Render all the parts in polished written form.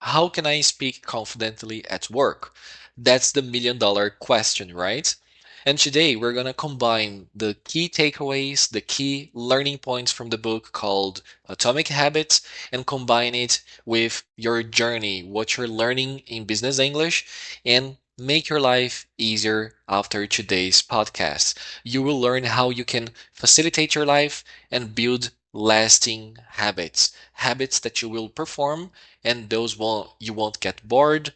How can I speak confidently at work? That's the million-dollar question, right? And today we're going to combine the key takeaways, the key learning points from the book called Atomic Habits, and combine it with your journey, what you're learning in business English, and make your life easier after today's podcast. You will learn how you can facilitate your life and build lasting habits, habits that you will perform and those won't you won't get bored,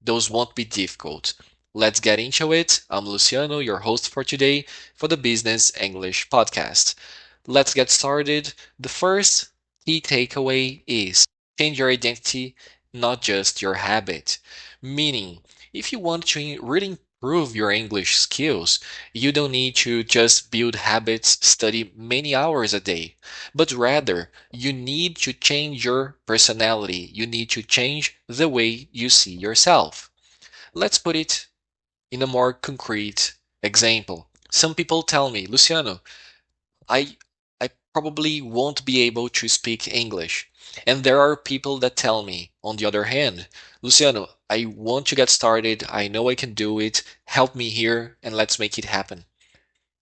those won't be difficult. Let's get into it. I'm Luciano, your host for today for the Business English podcast. Let's get started. The first key takeaway is change your identity, not just your habit. Meaning, if you want to really improve your English skills, you don't need to just build habits, study many hours a day, but rather you need to change your personality. You need to change the way you see yourself. Let's put it in a more concrete example. Some people tell me, Luciano, I I probably won't be able to speak English. And there are people that tell me, on the other hand, Luciano, I want to get started. I know I can do it. Help me here and let's make it happen.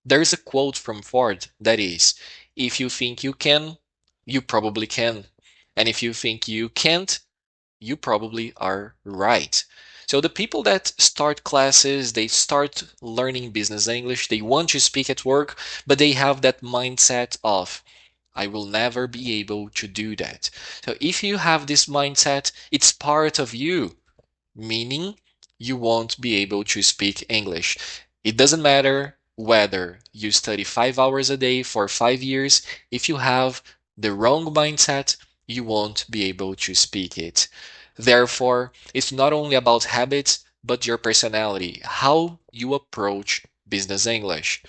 There is a quote from Ford that is, if you think you can, you probably can. And if you think you can't, you probably are right. So the people that start classes, they start learning business English, they want to speak at work, but they have that mindset of, I will never be able to do that. So if you have this mindset, it's part of you, meaning you won't be able to speak English. It doesn't matter whether you study 5 hours a day for 5 years, if you have the wrong mindset, you won't be able to speak it. Therefore, it's not only about habits, but your personality, how you approach business English.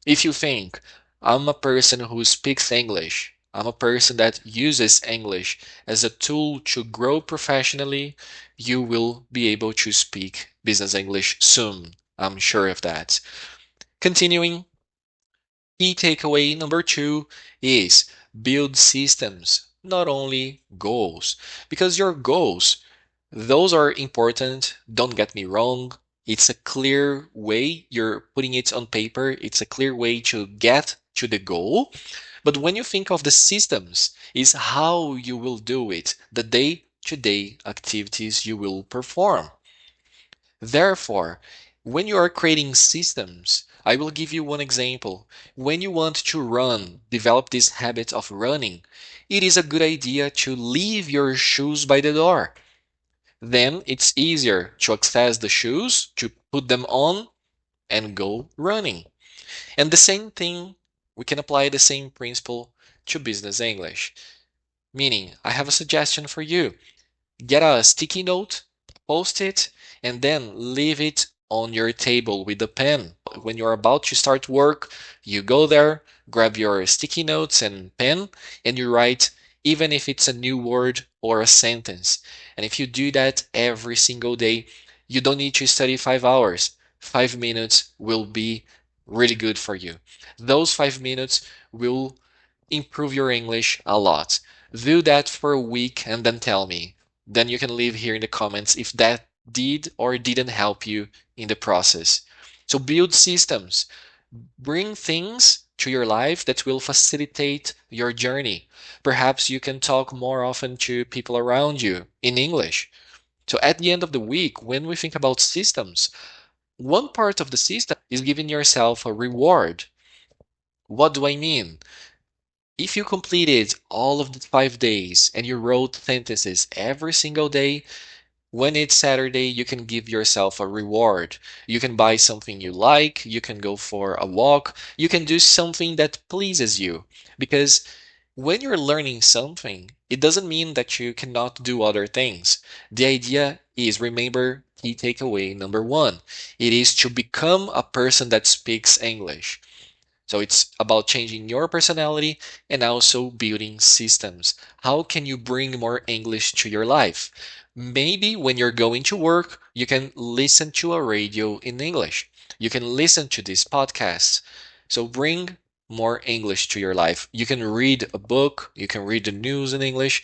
If you think, I'm a person who speaks English, I'm a person that uses English as a tool to grow professionally, you will be able to speak business English soon. I'm sure of that. Continuing, key takeaway number two is build systems, not only goals. Because your goals, those are important. Don't get me wrong. It's a clear way you're putting it on paper. It's a clear way to get to the goal. But when you think of the systems, is how you will do it, the day to day activities you will perform. Therefore, when you are creating systems, I will give you one example. When you want to run, develop this habit of running, it is a good idea to leave your shoes by the door. Then it's easier to access the shoes, to put them on, and go running. And the same thing, we can apply the same principle to business English. Meaning, I have a suggestion for you. Get a sticky note, post it, and then leave it on your table with a pen. When you're about to start work, you go there, grab your sticky notes and pen, and you write, even if it's a new word or a sentence. And if you do that every single day, you don't need to study 5 hours. 5 minutes will be really good for you. Those 5 minutes will improve your English a lot. Do that for a week and then tell me. Then you can leave here in the comments if that did or didn't help you in the process. So build systems. Bring things to your life that will facilitate your journey. Perhaps you can talk more often to people around you in English. So at the end of the week, when we think about systems, one part of the system is giving yourself a reward. What do I mean? If you completed all of the 5 days and you wrote sentences every single day, when it's Saturday, you can give yourself a reward. You can buy something you like, you can go for a walk, you can do something that pleases you. Because when you're learning something, it doesn't mean that you cannot do other things. The idea is, remember, key takeaway number one, it is to become a person that speaks English. So it's about changing your personality and also building systems. How can you bring more English to your life? Maybe when you're going to work, you can listen to a radio in English. You can listen to this podcast. So bring more English to your life. You can read a book, you can read the news in English,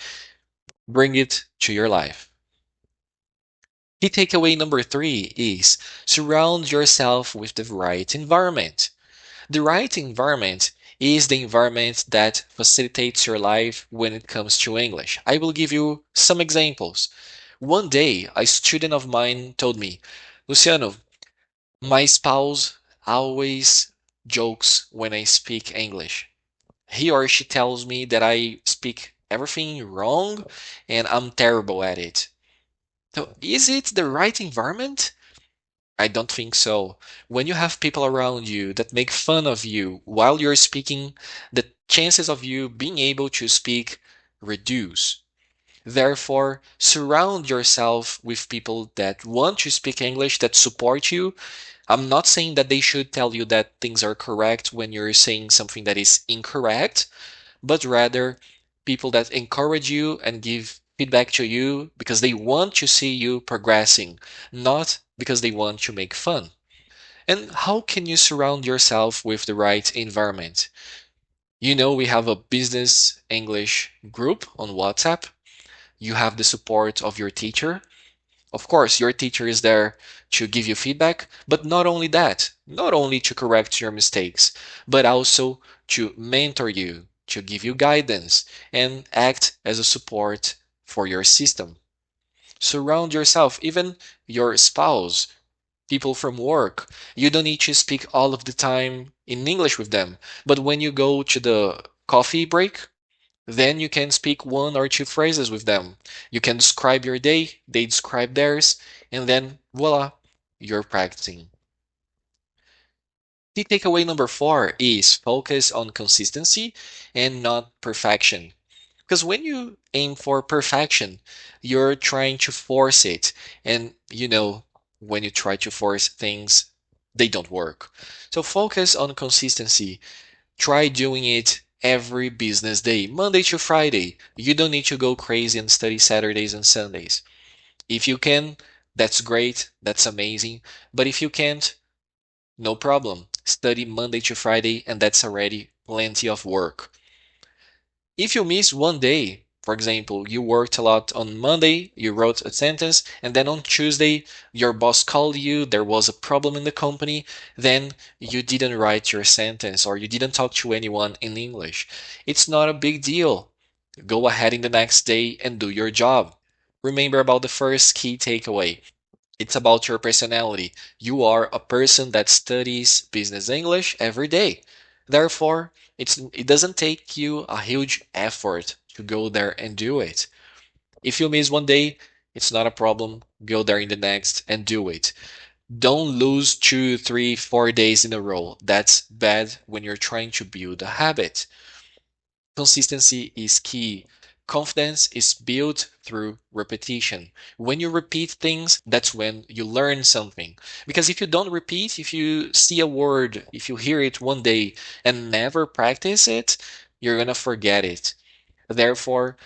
bring it to your life. Key takeaway number three is surround yourself with the right environment. The right environment is the environment that facilitates your life when it comes to English. I will give you some examples. One day, a student of mine told me, Luciano, my spouse always jokes when I speak English. He or she tells me that I speak everything wrong and I'm terrible at it. So, is it the right environment? I don't think so. When you have people around you that make fun of you while you're speaking, the chances of you being able to speak reduce. Therefore, surround yourself with people that want to speak English, that support you. I'm not saying that they should tell you that things are correct when you're saying something that is incorrect, but rather people that encourage you and give feedback to you because they want to see you progressing, not because they want to make fun. And how can you surround yourself with the right environment? We have a business English group on WhatsApp. You have the support of your teacher. Of course, your teacher is there to give you feedback, but not only that, not only to correct your mistakes, but also to mentor you, to give you guidance, and act as a support for your system. Surround yourself, even your spouse, people from work. You don't need to speak all of the time in English with them, but when you go to the coffee break, then you can speak one or two phrases with them. You can describe your day, they describe theirs, and then voila, you're practicing. The takeaway number four is focus on consistency and not perfection. Because when you aim for perfection, you're trying to force it. And when you try to force things, they don't work. So focus on consistency. Try doing it every business day, Monday to Friday. You don't need to go crazy and study Saturdays and Sundays. If you can, that's great, that's amazing. But if you can't, no problem. Study Monday to Friday, and that's already plenty of work. If you miss one day, for example, you worked a lot on Monday, you wrote a sentence, and then on Tuesday, your boss called you, there was a problem in the company, then you didn't write your sentence or you didn't talk to anyone in English. It's not a big deal. Go ahead in the next day and do your job. Remember about the first key takeaway. It's about your personality. You are a person that studies business English every day. Therefore, it doesn't take you a huge effort to go there and do it. If you miss one day, it's not a problem. Go there in the next and do it. Don't lose 2, 3, 4 days in a row. That's bad when you're trying to build a habit. Consistency is key. Confidence is built through repetition. When you repeat things, that's when you learn something. Because if you don't repeat, if you see a word, if you hear it one day and never practice it, you're going to forget it. Therefore,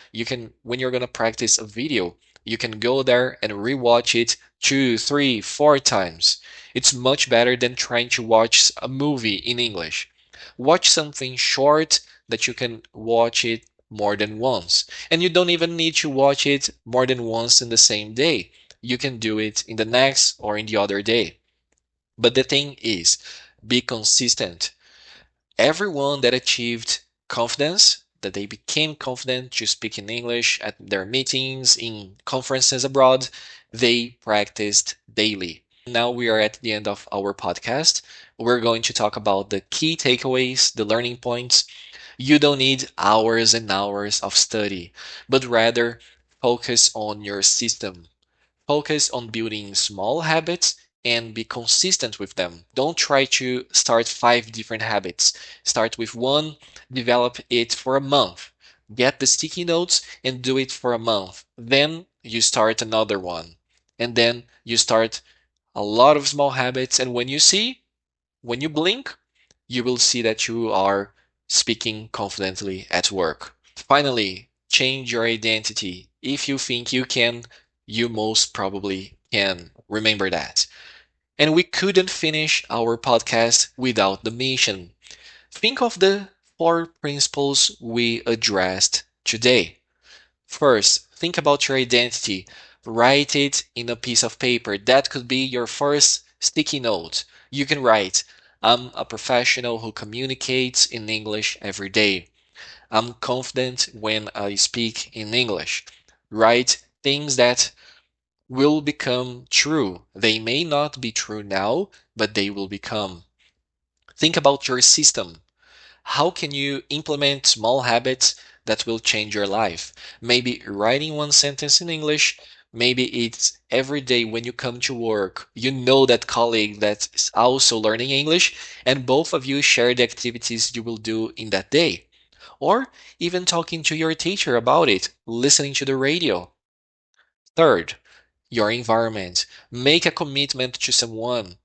when you're going to practice a video, you can go there and rewatch it 2, 3, 4 times. It's much better than trying to watch a movie in English. Watch something short that you can watch it more than once. And you don't even need to watch it more than once in the same day. You can do it in the next or in the other day. But the thing is, be consistent. Everyone that achieved confidence, that they became confident to speak in English at their meetings, in conferences abroad, they practiced daily. Now we are at the end of our podcast. We're going to talk about the key takeaways, the learning points. You don't need hours and hours of study, but rather focus on your system. Focus on building small habits and be consistent with them. Don't try to start five different habits. Start with one, develop it for a month. Get the sticky notes and do it for a month. Then you start another one. And then you start a lot of small habits. And when you blink, you will see that you are speaking confidently at work. Finally, change your identity. If you think you can, you most probably can. Remember that. And we couldn't finish our podcast without the mission. Think of the four principles we addressed today. First, think about your identity. Write it in a piece of paper. That could be your first sticky note. You can write, I'm a professional who communicates in English every day. I'm confident when I speak in English. Write things that will become true. They may not be true now, but they will become. Think about your system. How can you implement small habits that will change your life? Maybe writing one sentence in English. Maybe it's every day when you come to work, you know that colleague that's also learning English, and both of you share the activities you will do in that day. Or even talking to your teacher about it, listening to the radio. Third, your environment. Make a commitment to someone.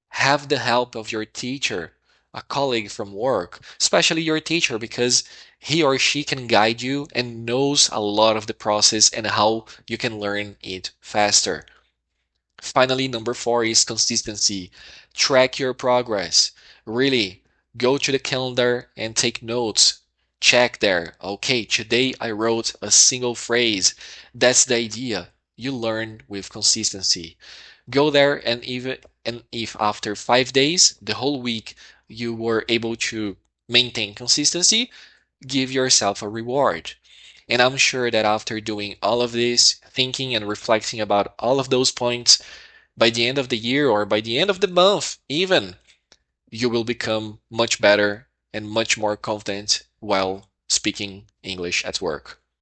Have the help of your teacher, a colleague from work, especially your teacher, because he or she can guide you and knows a lot of the process and how you can learn it faster. Finally, number four is consistency. Track your progress. Really, go to the calendar and take notes. Check there. Okay, today I wrote a single phrase. That's the idea. You learn with consistency. Go there, and if after 5 days, the whole week, you were able to maintain consistency, give yourself a reward. And I'm sure that after doing all of this, thinking and reflecting about all of those points, by the end of the year or by the end of the month, even, you will become much better and much more confident while speaking English at work.